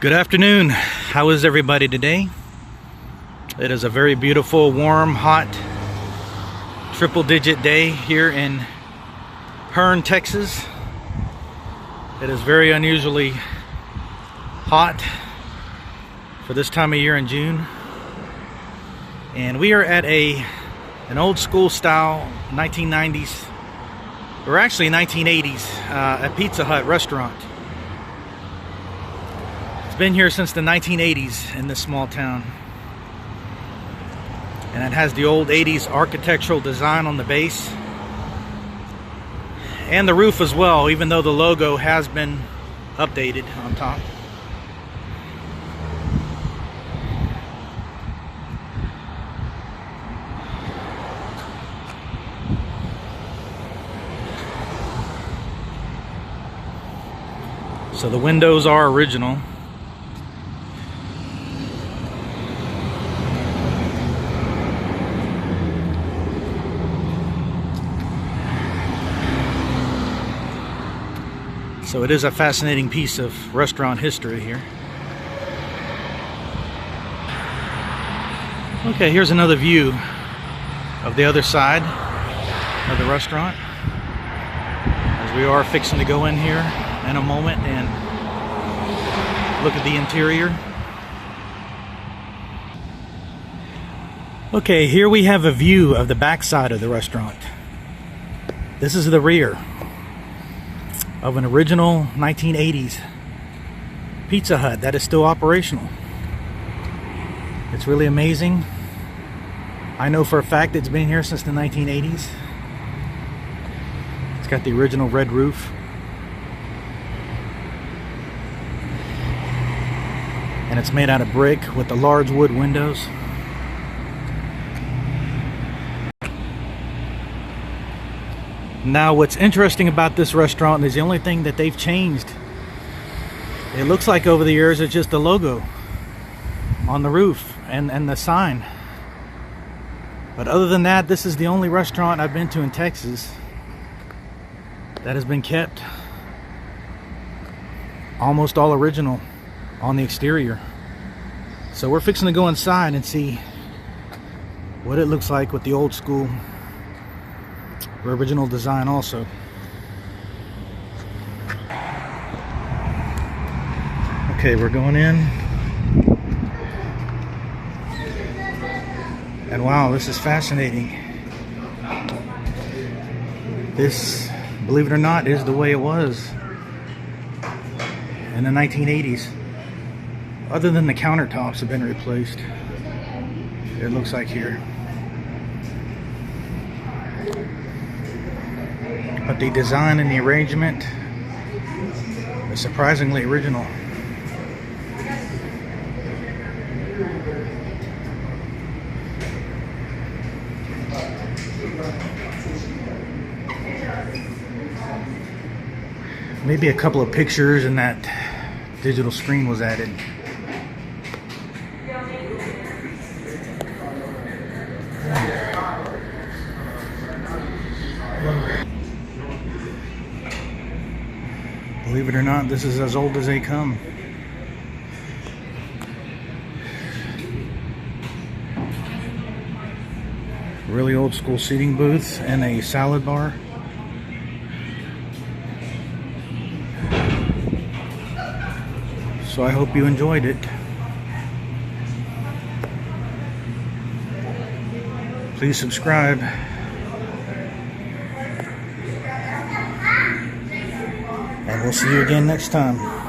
Good afternoon. How is everybody today? It is a very beautiful, warm, hot, triple-digit day here in Hearne, Texas. It is very unusually hot for this time of year in June. And we are at an old school style 1990s, or actually 1980s, a Pizza Hut restaurant. It's been here since the 1980s in this small town. And it has the old 80s architectural design on the base. And the roof as well, even though the logo has been updated on top. So the windows are original. So it is a fascinating piece of restaurant history here. Okay, here's another view of the other side of the restaurant, as we are fixing to go in here in a moment and look at the interior. Okay, here we have a view of the back side of the restaurant. This is the rear of an original 1980s Pizza Hut that is still operational. It's really amazing. I know for a fact it's been here since the 1980s. It's got the original red roof. And it's made out of brick with the large wood windows. Now what's interesting about this restaurant is the only thing that they've changed, it looks like over the years, is just the logo on the roof and the sign. But other than that, this is the only restaurant I've been to in Texas that has been kept almost all original on the exterior. So we're fixing to go inside and see what it looks like with the old school original design also. Okay, we're going in. And wow, this is fascinating. This, believe it or not, is the way it was in the 1980s. Other than the countertops have been replaced, it looks like here. But the design and the arrangement is surprisingly original. Maybe a couple of pictures and that digital screen was added. Believe it or not, this is as old as they come. Really old school seating booths and a salad bar. So I hope you enjoyed it. Please subscribe. And we'll see you again next time.